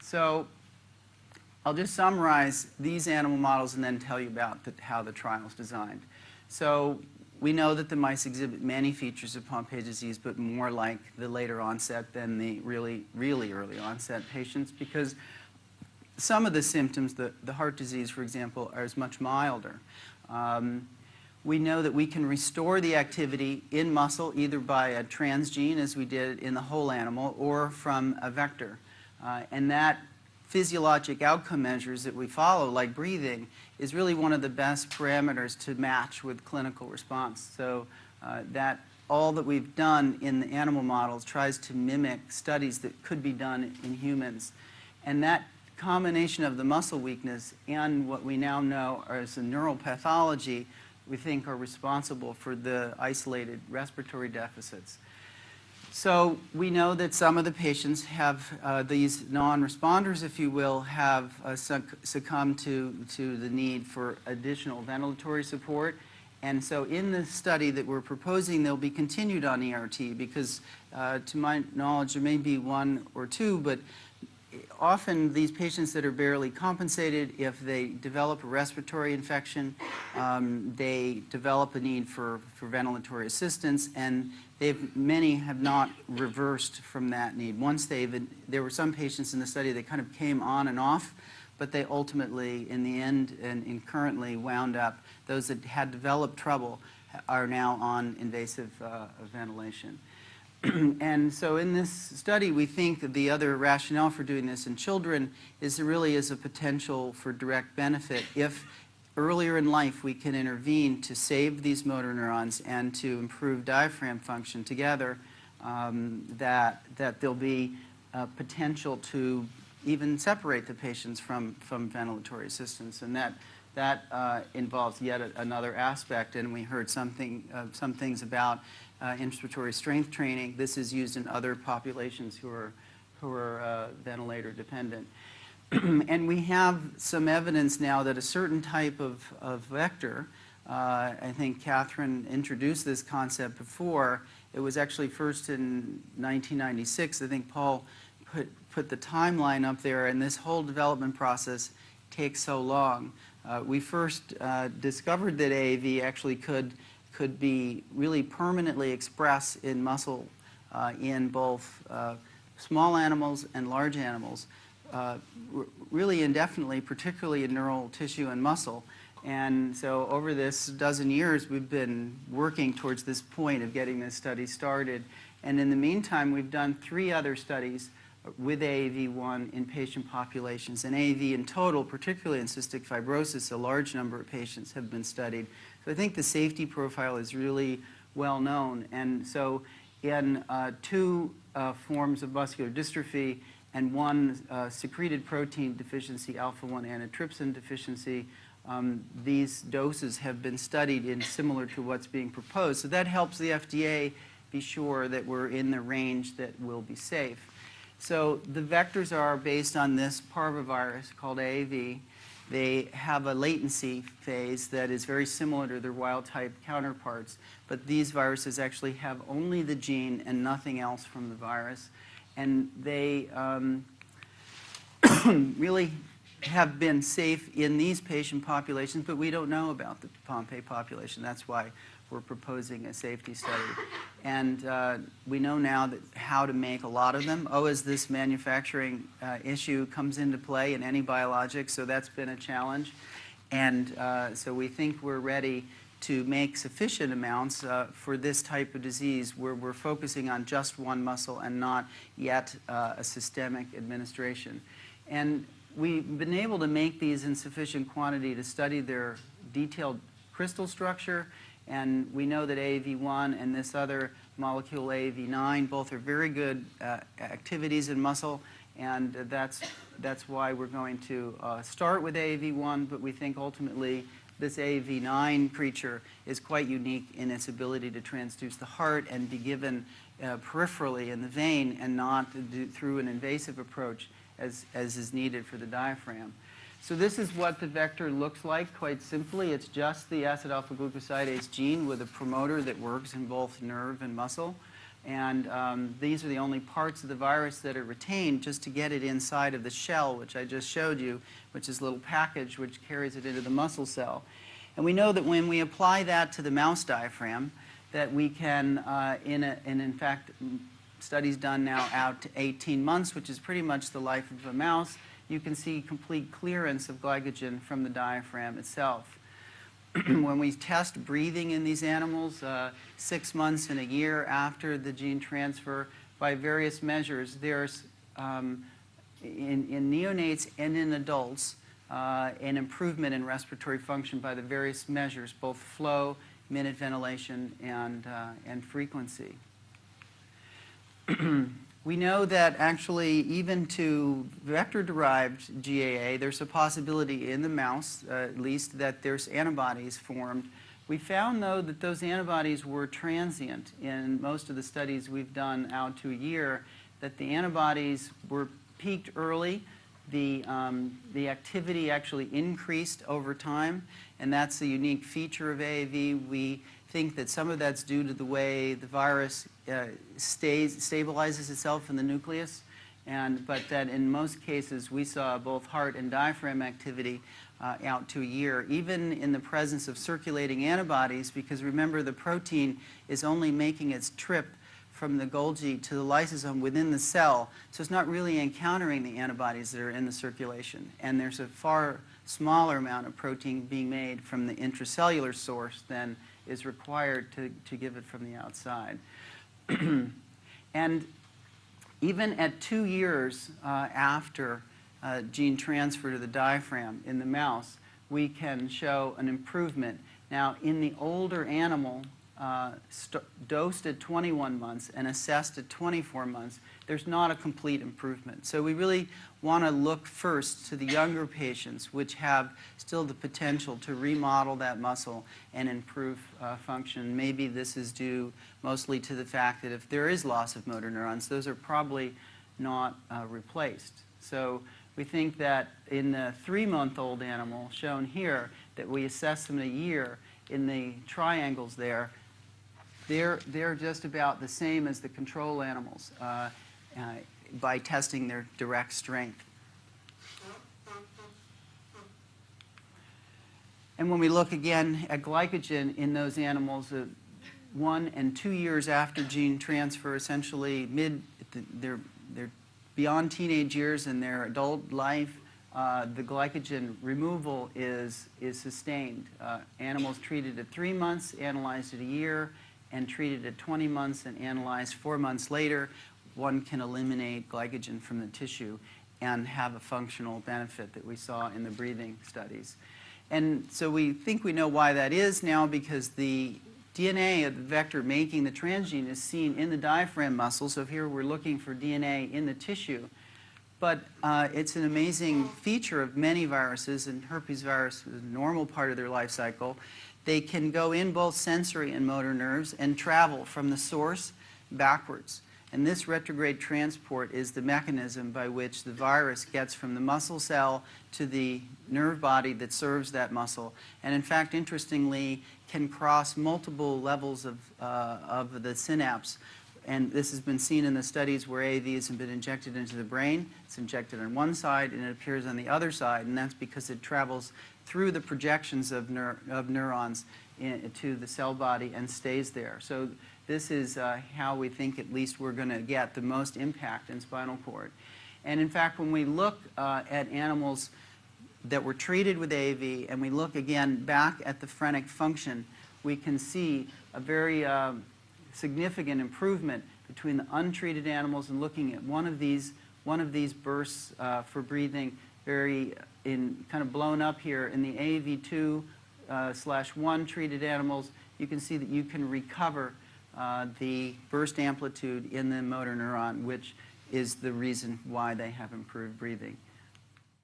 So I'll just summarize these animal models and then tell you about how the trial is designed. So we know that the mice exhibit many features of Pompe disease, but more like the later onset than the really early onset patients, because some of the symptoms, the heart disease, for example, are much milder. We know that we can restore the activity in muscle either by a transgene, as we did in the whole animal, or from a vector. And that physiologic outcome measures that we follow, like breathing, is really one of the best parameters to match with clinical response. So that all that we've done in the animal models tries to mimic studies that could be done in humans. And that combination of the muscle weakness and what we now know as a neural pathology, we think are responsible for the isolated respiratory deficits. So we know that some of the patients have, these non-responders, if you will, have succumbed to the need for additional ventilatory support. And so in the study that we're proposing, they'll be continued on ERT because, to my knowledge, there may be one or two, but often these patients that are barely compensated, if they develop a respiratory infection, they develop a need for ventilatory assistance, and many have not reversed from that need. There were some patients in the study that kind of came on and off, but they ultimately, in the end and currently wound up, those that had developed trouble are now on invasive ventilation. And so in this study, we think that the other rationale for doing this in children is there really is a potential for direct benefit if earlier in life we can intervene to save these motor neurons and to improve diaphragm function together, that there'll be potential to even separate the patients from ventilatory assistance. And that involves yet another aspect, and we heard some things about inspiratory strength training. This is used in other populations who are ventilator dependent. And we have some evidence now that a certain type of vector, I think Catherine introduced this concept before. It was actually first in 1996. I think Paul put the timeline up there, and this whole development process takes so long. We first discovered that AAV actually could be really permanently expressed in muscle in both small animals and large animals, really indefinitely, particularly in neural tissue and muscle. And so over this dozen years, we've been working towards this point of getting this study started. And in the meantime, we've done 3 other studies with AAV1 in patient populations. And AAV in total, particularly in cystic fibrosis, a large number of patients have been studied. So I think the safety profile is really well known. And so in 2 forms of muscular dystrophy and 1 secreted protein deficiency, alpha-1 antitrypsin deficiency, these doses have been studied in similar to what's being proposed. So that helps the FDA be sure that we're in the range that will be safe. So the vectors are based on this parvovirus called AAV. They have a latency phase that is very similar to their wild-type counterparts, but these viruses actually have only the gene and nothing else from the virus. And they really have been safe in these patient populations, but we don't know about the Pompe population. That's why we're proposing a safety study. And we know now that how to make a lot of them. As this manufacturing issue comes into play in any biologic, so that's been a challenge. And so we think we're ready to make sufficient amounts for this type of disease where we're focusing on just one muscle and not yet a systemic administration. And we've been able to make these in sufficient quantity to study their detailed crystal structure. And we know that AAV1 and this other molecule, AAV9, both are very good activities in muscle. And that's why we're going to start with AAV1, but we think ultimately this AAV9 creature is quite unique in its ability to transduce the heart and be given peripherally in the vein and not through an invasive approach as is needed for the diaphragm. So this is what the vector looks like, quite simply. It's just the acid-alpha-glucosidase gene with a promoter that works in both nerve and muscle. And these are the only parts of the virus that are retained just to get it inside of the shell, which I just showed you, which is a little package which carries it into the muscle cell. And we know that when we apply that to the mouse diaphragm, that we can, and in fact, studies done now out to 18 months, which is pretty much the life of a mouse, you can see complete clearance of glycogen from the diaphragm itself. When we test breathing in these animals 6 months and a year after the gene transfer, by various measures, there's, in neonates and in adults, an improvement in respiratory function by the various measures, both flow, minute ventilation, and frequency. We know that actually even to vector-derived GAA, there's a possibility in the mouse, at least, that there's antibodies formed. We found, though, that those antibodies were transient in most of the studies we've done out to a year, that the antibodies were peaked early. The activity actually increased over time, and that's a unique feature of AAV. We think that some of that's due to the way the virus stabilizes itself in the nucleus, but that in most cases we saw both heart and diaphragm activity out to a year, even in the presence of circulating antibodies, because remember, the protein is only making its trip from the Golgi to the lysosome within the cell, so it's not really encountering the antibodies that are in the circulation. And there's a far smaller amount of protein being made from the intracellular source than is required to give it from the outside. And even at 2 years after gene transfer to the diaphragm in the mouse, we can show an improvement. Now, in the older animal, dosed at 21 months and assessed at 24 months, there's not a complete improvement. So we really want to look first to the younger patients, which have still the potential to remodel that muscle and improve function. Maybe this is due mostly to the fact that if there is loss of motor neurons, those are probably not replaced. So we think that in the 3-month-old animal shown here, that we assess them in a year, in the triangles there, they're just about the same as the control animals by testing their direct strength. And when we look again at glycogen in those animals, 1 and 2 years after gene transfer, essentially they're beyond teenage years in their adult life, the glycogen removal is sustained. Animals treated at 3 months, analyzed at a year, and treated at 20 months and analyzed 4 months later, one can eliminate glycogen from the tissue and have a functional benefit that we saw in the breathing studies. And so we think we know why that is now, because the DNA of the vector making the transgene is seen in the diaphragm muscle. So here we're looking for DNA in the tissue. But it's an amazing feature of many viruses, and herpes virus is a normal part of their life cycle. They can go in both sensory and motor nerves and travel from the source backwards. And this retrograde transport is the mechanism by which the virus gets from the muscle cell to the nerve body that serves that muscle. And in fact, interestingly, can cross multiple levels of the synapse. And this has been seen in the studies where AAV has been injected into the brain. It's injected on one side and it appears on the other side, and that's because it travels through the projections of neurons to the cell body and stays there. So this is how we think at least we're going to get the most impact in spinal cord. And in fact, when we look at animals that were treated with AAV and we look again back at the phrenic function, we can see a very significant improvement between the untreated animals and looking at one of these bursts for breathing, kind of blown up here in the AAV2/1 treated animals. You can see that you can recover the burst amplitude in the motor neuron, which is the reason why they have improved breathing.